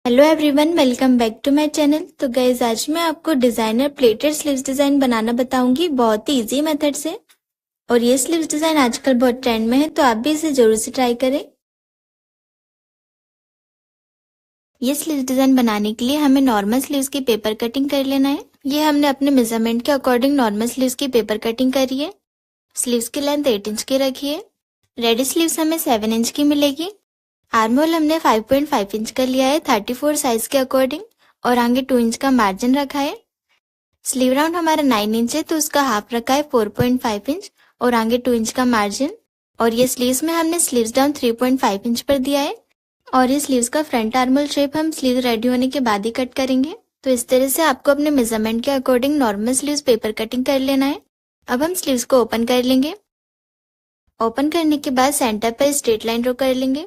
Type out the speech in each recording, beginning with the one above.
Hello everyone, welcome back to my channel. तो guys आज मैं आपको डिजाइनर प्लेटेड स्लीव्स डिजाइन बनाना बताऊंगी बहुत ही इजी मेथड से। और ये स्लीव्स डिजाइन आजकल बहुत ट्रेंड में है, तो आप भी इसे जरूर से ट्राई करें। ये स्लीव्स डिजाइन बनाने के लिए हमें नॉर्मल स्लीव्स की पेपर कटिंग कर लेना है। ये हमने अपने मेजरमेंट के अकॉर्डिंग नॉर्मल स्लीव्स की पेपर कटिंग करी है। स्लीव्स की लेंथ 8 इंच की रखी है। रेडी स्लीव्स हमें 7 इंच की मिलेगी। आर्म होल हमने 5.5 इंच का लिया है 34 साइज के अकॉर्डिंग, और आगे 2 इंच का मार्जिन रखा है। स्लीव राउंड हमारा 9 इंच है, तो उसका हाफ रखा है 4.5 इंच और आगे 2 इंच का मार्जिन। और ये स्लीव्स में हमने स्लीव्स डाउन 3.5 इंच पर दिया है। और ये स्लीव्स का फ्रंट आर्मोल शेप हम स्लीव रेडी होने के बाद ही कट करेंगे। तो इस तरह से आपको अपने मेजरमेंट के according normal sleeves paper cutting कर लेना है। अब हम स्लीव्स को ओपन कर लेंगे। ओपन करने के बाद सेंटर पर स्ट्रेट लाइन ड्रॉ कर लेंगे।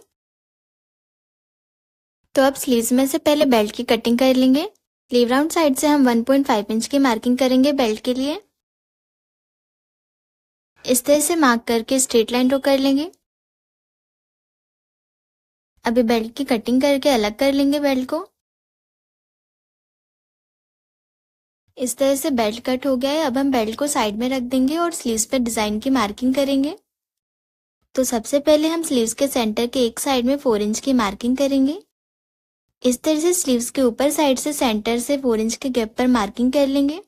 तो अब स्लीव्स में से पहले बेल्ट की कटिंग कर लेंगे। स्लीव राउंड साइड से हम 1.5 इंच की मार्किंग करेंगे बेल्ट के लिए। इस तरह से मार्क करके स्ट्रेट लाइन ड्रॉ कर लेंगे। अभी बेल्ट की कटिंग करके अलग कर लेंगे बेल्ट को। इस तरह से बेल्ट कट हो गया है। अब हम बेल्ट को साइड में रख देंगे और स्लीव्स पर डिजाइन की मार्किंग करेंगे। तो सबसे पहले हम स्लीव्स के सेंटर के एक साइड में 4 इंच की मार्किंग करेंगे। इस तरह से स्लीव्स के ऊपर साइड से सेंटर से 4 इंच के गैप पर मार्किंग कर लेंगे।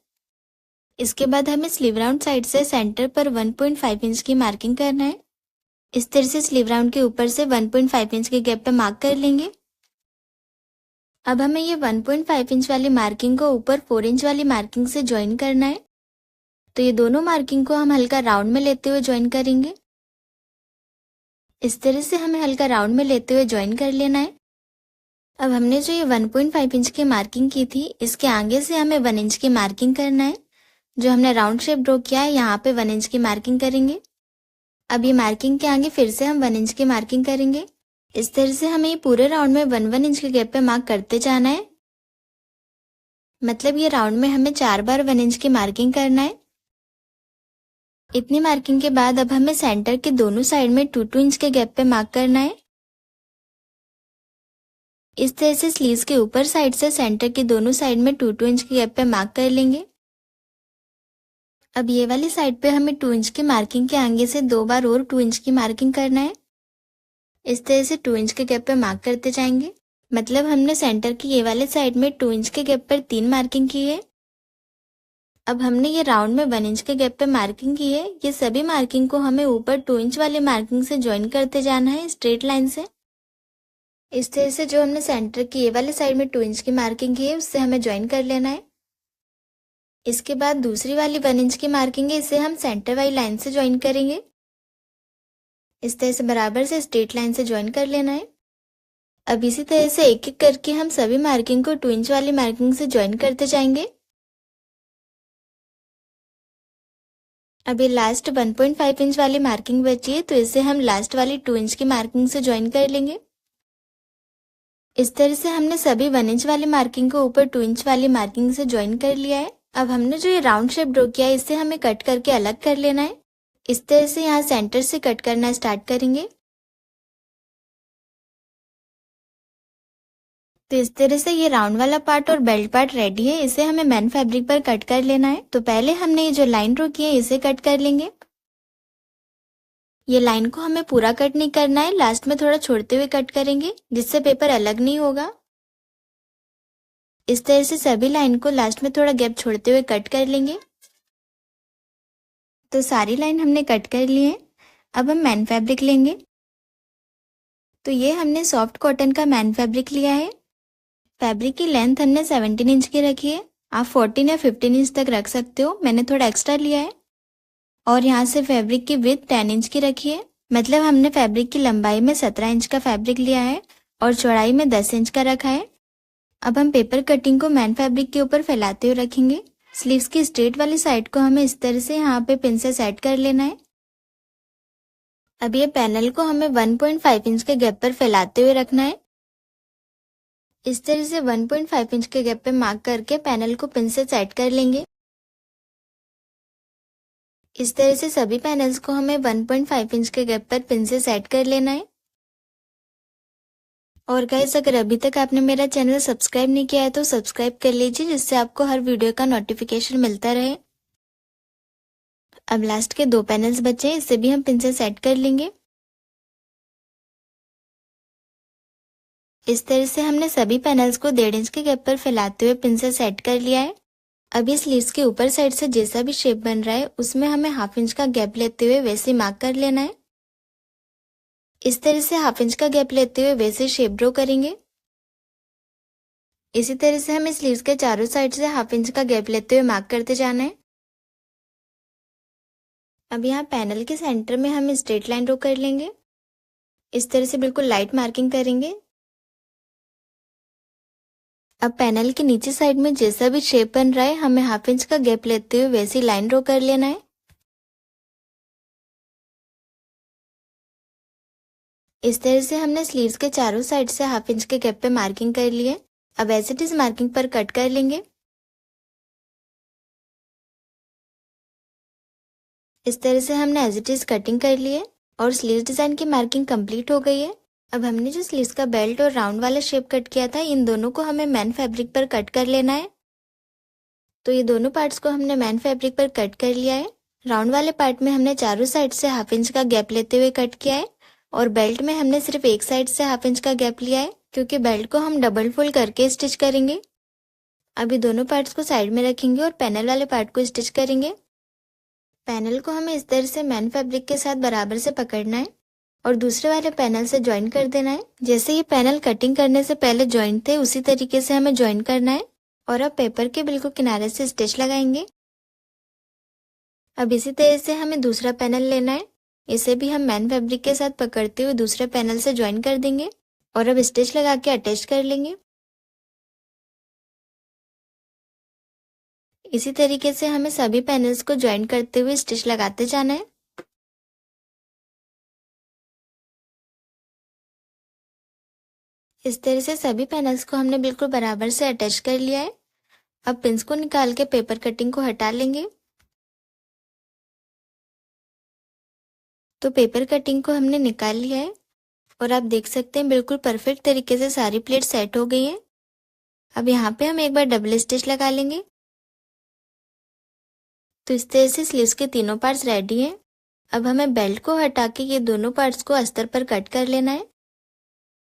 इसके बाद हमें स्लीव राउंड साइड से सेंटर पर 1.5 इंच की मार्किंग करना है। इस तरह से स्लीव राउंड के ऊपर से 1.5 इंच के गैप पर मार्क कर लेंगे। अब हमें ये 1.5 इंच वाली मार्किंग को ऊपर 4 इंच वाली मार्किंग से ज्वाइन करना है। तो ये दोनों मार्किंग को हम हल्का राउंड में लेते हुए ज्वाइन करेंगे। इस तरह से हमें हल्का राउंड में लेते हुए ज्वाइन कर लेना है। अब हमने जो ये 1.5 इंच की मार्किंग की थी, इसके आगे से हमें 1 इंच की मार्किंग करना है। जो हमने राउंड शेप ड्रॉ किया है, यहाँ पे 1 इंच की मार्किंग करेंगे। अब ये मार्किंग के आगे फिर से हम 1 इंच की मार्किंग करेंगे। इस तरह से हमें ये पूरे राउंड में 1-1 इंच के गैप पे मार्क करते जाना है। मतलब ये राउंड में हमें 4 बार 1 इंच की मार्किंग करना है। इतनी मार्किंग के बाद अब हमें सेंटर के दोनों साइड में 2-2 इंच के गैप पे मार्क करना है। इस तरह से स्लीव्स के ऊपर साइड से सेंटर के दोनों साइड में 2-2 इंच के गैप पे मार्क कर लेंगे। अब ये वाली साइड पे हमें 2 इंच की मार्किंग के आगे से 2 बार और 2 इंच की मार्किंग करना है। इस तरह से 2 इंच के गैप पे मार्क करते जाएंगे। मतलब हमने सेंटर की ये वाले साइड में 2 इंच के गैप पर 3 मार्किंग की है। अब हमने ये राउंड में 1 इंच के गैप पे मार्किंग की है। ये सभी मार्किंग को हमें ऊपर 2 इंच वाली मार्किंग से ज्वाइन करते जाना है स्ट्रेट लाइन से। इस तरह से जो हमने सेंटर की ये वाले साइड में 2 इंच की मार्किंग की है, उससे हमें ज्वाइन कर लेना है। इसके बाद दूसरी वाली 1 इंच की मार्किंग है, इसे हम सेंटर वाली लाइन से ज्वाइन करेंगे। इस तरह से बराबर से स्ट्रेट लाइन से ज्वाइन कर लेना है। अब इसी तरह से एक एक करके हम सभी मार्किंग को 2 इंच वाली मार्किंग से ज्वाइन करते जाएंगे। अभी लास्ट 1.5 इंच वाली मार्किंग बची है, तो इसे हम लास्ट वाली 2 इंच की मार्किंग से ज्वाइन कर लेंगे। इस तरह से हमने सभी 1 इंच वाली मार्किंग को ऊपर 2 इंच वाली मार्किंग से ज्वाइन कर लिया है। अब हमने जो ये राउंड शेप ड्रॉ किया है, इसे हमें कट करके अलग कर लेना है। इस तरह से यहाँ सेंटर से कट करना स्टार्ट करेंगे। तो इस तरह से ये राउंड वाला पार्ट और बेल्ट पार्ट रेडी है। इसे हमें मैन फैब्रिक पर कट कर लेना है। तो पहले हमने ये जो लाइन ड्रॉ की है, इसे कट कर लेंगे। ये लाइन को हमें पूरा कट नहीं करना है, लास्ट में थोड़ा छोड़ते हुए कट करेंगे, जिससे पेपर अलग नहीं होगा। इस तरह से सभी लाइन को लास्ट में थोड़ा गैप छोड़ते हुए कट कर लेंगे। तो सारी लाइन हमने कट कर ली है। अब हम मैन फैब्रिक लेंगे। तो ये हमने सॉफ्ट कॉटन का मैन फैब्रिक लिया है। फैब्रिक की लेंथ हमने 17 इंच की रखी है। आप 14 या 15 इंच तक रख सकते हो, मैंने थोड़ा एक्स्ट्रा लिया है। और यहाँ से फैब्रिक की विड्थ 10 इंच की रखी है। मतलब हमने फैब्रिक की लंबाई में 17 इंच का फैब्रिक लिया है और चौड़ाई में 10 इंच का रखा है। अब हम पेपर कटिंग को मैन फैब्रिक के ऊपर फैलाते हुए रखेंगे। स्लीव्स की स्ट्रेट वाली साइड को हमें इस तरह से यहाँ पे पिन से सेट कर लेना है। अब ये पैनल को हमें 1.5 इंच के गैप पर फैलाते हुए रखना है। इस तरह से 1.5 इंच के गैप पे मार्क करके पैनल को पिन से सेट कर लेंगे। इस तरह से सभी पैनल्स को हमें 1.5 इंच के गैप पर पिन से सेट कर लेना है। और गाइस, अगर अभी तक आपने मेरा चैनल सब्सक्राइब नहीं किया है तो सब्सक्राइब कर लीजिए, जिससे आपको हर वीडियो का नोटिफिकेशन मिलता रहे। अब लास्ट के 2 पैनल्स बचे हैं, इसे भी हम पिन से सेट कर लेंगे। इस तरह से हमने सभी पैनल्स को 1.5 इंच के गैप पर फैलाते हुए पिन से सेट कर लिया है। अब ये स्लीव्स के ऊपर साइड से जैसा भी शेप बन रहा है उसमें हमें 1/2 इंच का गैप लेते हुए वैसे मार्क कर लेना है। इस तरह से 1/2 इंच का गैप लेते हुए वैसे शेप ड्रॉ करेंगे। इसी तरह से हमें स्लीव्स के चारों साइड से 1/2 इंच का गैप लेते हुए मार्क करते जाना है। अब यहाँ पैनल के सेंटर में हम स्ट्रेट लाइन ड्रॉ कर लेंगे। इस तरह से बिल्कुल लाइट मार्किंग करेंगे। अब पैनल के नीचे साइड में जैसा भी शेप बन रहा है हमें 1/2 इंच का गैप लेते हुए वैसी लाइन ड्रॉ कर लेना है। इस तरह से हमने स्लीव्स के चारों साइड से 1/2 इंच के गैप पे मार्किंग कर ली है। अब एज इट इज मार्किंग पर कट कर लेंगे। इस तरह से हमने एज इट इज कटिंग कर ली है और स्लीव्स डिजाइन की मार्किंग कंप्लीट हो गई है। अब हमने जो स्लीव्स का बेल्ट और राउंड वाला शेप कट किया था, इन दोनों को हमें मैन फैब्रिक पर कट कर लेना है। तो ये दोनों पार्ट्स को हमने मैन फैब्रिक पर कट कर लिया है। राउंड वाले पार्ट में हमने चारों साइड से 1/2 इंच का गैप लेते हुए कट किया है और बेल्ट में हमने सिर्फ एक साइड से 1/2 इंच का गैप लिया है, क्योंकि बेल्ट को हम डबल फोल्ड करके स्टिच करेंगे। अभी दोनों पार्ट्स को साइड में रखेंगे और पैनल वाले पार्ट को स्टिच करेंगे। पैनल को हमें इस तरह से मैन फैब्रिक के साथ बराबर से पकड़ना है और दूसरे वाले पैनल से ज्वाइन कर देना है। जैसे ये पैनल कटिंग करने से पहले ज्वाइंट थे उसी तरीके से हमें ज्वाइन करना है। और अब पेपर के बिल्कुल किनारे से स्टिच लगाएंगे। अब इसी तरह से हमें दूसरा पैनल लेना है, इसे भी हम मैन फैब्रिक के साथ पकड़ते हुए दूसरे पैनल से ज्वाइन कर देंगे और अब स्टिच लगा के अटैच कर लेंगे। इसी तरीके से हमें सभी पैनल्स को ज्वाइन करते हुए स्टिच लगाते जाना है। इस तरह से सभी पैनल्स को हमने बिल्कुल बराबर से अटैच कर लिया है। अब पिंस को निकाल के पेपर कटिंग को हटा लेंगे। तो पेपर कटिंग को हमने निकाल लिया है और आप देख सकते हैं बिल्कुल परफेक्ट तरीके से सारी प्लेट सेट हो गई है। अब यहाँ पे हम एक बार डबल स्टिच लगा लेंगे। तो इस तरह से स्लीव्स के तीनों पार्ट्स रेडी हैं। अब हमें बेल्ट को हटा के ये दोनों पार्ट्स को अस्तर पर कट कर लेना है।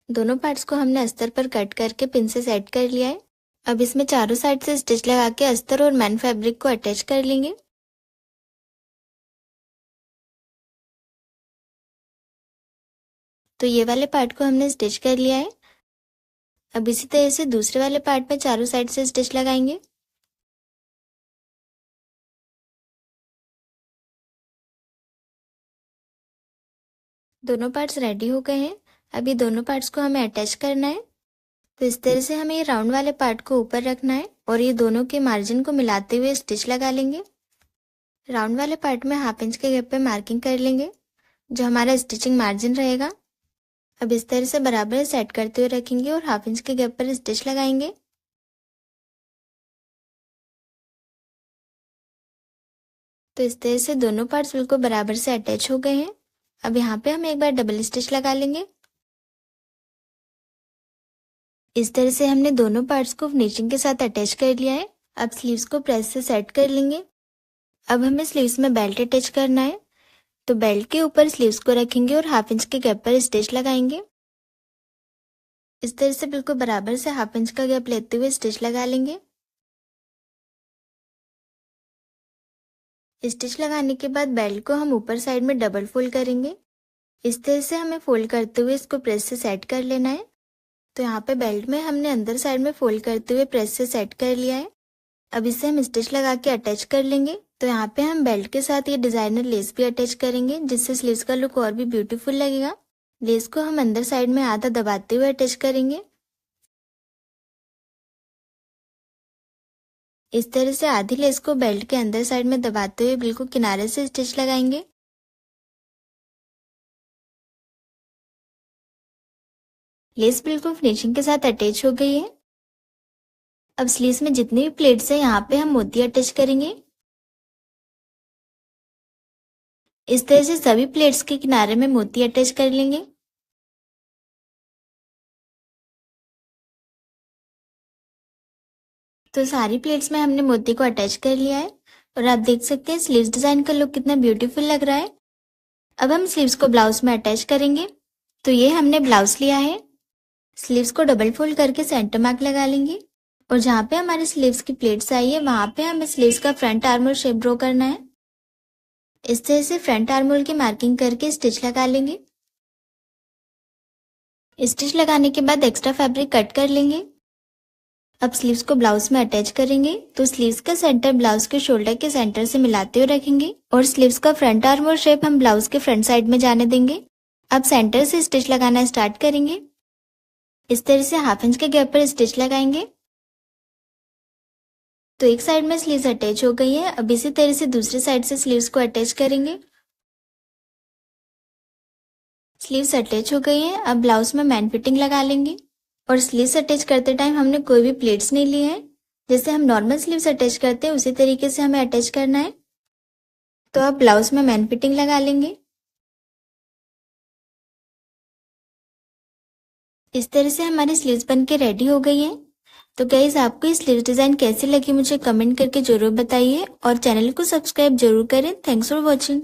दोनों पार्ट्स को हमने अस्तर पर कट करके पिन से सेट कर लिया है। अब इसमें चारों साइड से स्टिच लगा के अस्तर और मैन फैब्रिक को अटैच कर लेंगे। तो ये वाले पार्ट को हमने स्टिच कर लिया है। अब इसी तरह से दूसरे वाले पार्ट में चारों साइड से स्टिच लगाएंगे। दोनों पार्ट्स रेडी हो गए हैं। अब ये दोनों पार्ट्स को हमें अटैच करना है। तो इस तरह से हमें ये राउंड वाले पार्ट को ऊपर रखना है और ये दोनों के मार्जिन को मिलाते हुए स्टिच लगा लेंगे। राउंड वाले पार्ट में 1/2 इंच के गैप पे मार्किंग कर लेंगे, जो हमारा स्टिचिंग मार्जिन रहेगा। अब इस तरह से बराबर सेट करते हुए रखेंगे और 1/2 इंच के गैप पर स्टिच लगाएंगे। तो इस तरह से दोनों पार्ट्स बिल्कुल बराबर से अटैच हो गए हैं। अब यहाँ पे हम एक बार डबल स्टिच लगा लेंगे। इस तरह से हमने दोनों पार्ट्स को फिनिशिंग के साथ अटैच कर लिया है। अब स्लीव्स को प्रेस से सेट कर लेंगे। अब हमें स्लीव्स में बेल्ट अटैच करना है। तो बेल्ट के ऊपर स्लीव्स को रखेंगे और 1/2 इंच के गैप पर स्टिच लगाएंगे। इस तरह से बिल्कुल बराबर से 1/2 इंच का गैप लेते हुए स्टिच लगा लेंगे। स्टिच लगाने के बाद बेल्ट को हम ऊपर साइड में डबल फोल्ड करेंगे। इस तरह से हमें फोल्ड करते हुए इसको प्रेस से सेट कर लेना है। तो यहाँ पे बेल्ट में हमने अंदर साइड में फोल्ड करते हुए प्रेस से सेट कर लिया है। अब इसे हम स्टिच लगा के अटैच कर लेंगे। तो यहाँ पे हम बेल्ट के साथ ये डिजाइनर लेस भी अटैच करेंगे, जिससे स्लीव्स का लुक और भी ब्यूटीफुल लगेगा। लेस को हम अंदर साइड में आधा दबाते हुए अटैच करेंगे। इस तरह से आधी लेस को बेल्ट के अंदर साइड में दबाते हुए बिल्कुल किनारे से स्टिच लगाएंगे। लेस बिल्कुल फिनिशिंग के साथ अटैच हो गई है। अब स्लीव्स में जितनी भी प्लेट्स हैं यहाँ पे हम मोती अटैच करेंगे। इस तरह से सभी प्लेट्स के किनारे में मोती अटैच कर लेंगे। तो सारी प्लेट्स में हमने मोती को अटैच कर लिया है और आप देख सकते हैं स्लीव्स डिजाइन का लुक कितना ब्यूटीफुल लग रहा है। अब हम स्लीव्स को ब्लाउज में अटैच करेंगे। तो ये हमने ब्लाउज लिया है। स्लीव्स को डबल फोल्ड करके सेंटर मार्क लगा लेंगे और जहाँ पे हमारे स्लीव्स की प्लेट्स आई है वहां पे हमें स्लीव्स का फ्रंट आर्मोल शेप ड्रॉ करना है। इस तरह से फ्रंट आर्मोल की मार्किंग करके स्टिच लगा लेंगे। स्टिच लगाने के बाद एक्स्ट्रा फैब्रिक कट कर लेंगे। अब स्लीव्स को ब्लाउज में अटैच करेंगे। तो स्लीव्स का सेंटर ब्लाउज के शोल्डर के सेंटर से मिलाते हुए रखेंगे और स्लीव्स का फ्रंट आर्मोल शेप हम ब्लाउज के फ्रंट साइड में जाने देंगे। अब सेंटर से स्टिच लगाना स्टार्ट करेंगे। इस तरह से 1/2 इंच के गैप पर स्टिच लगाएंगे। तो एक साइड में स्लीव्स अटैच हो गई है। अब इसी तरह से दूसरी साइड से स्लीव्स को अटैच करेंगे। स्लीव्स अटैच हो गई है। अब ब्लाउज में मैन फिटिंग लगा लेंगे और स्लीव्स अटैच करते टाइम हमने कोई भी प्लेट्स नहीं लिए हैं। जैसे हम नॉर्मल स्लीव्स अटैच करते हैं उसी तरीके से हमें अटैच करना है। तो अब ब्लाउज में मैन फिटिंग लगा लेंगे। इस तरह से हमारी स्लीव्स बन के रेडी हो गई हैं। तो गाइस आपको ये स्लीव्स डिजाइन कैसी लगी मुझे कमेंट करके जरूर बताइए और चैनल को सब्सक्राइब जरूर करें। Thanks for watching.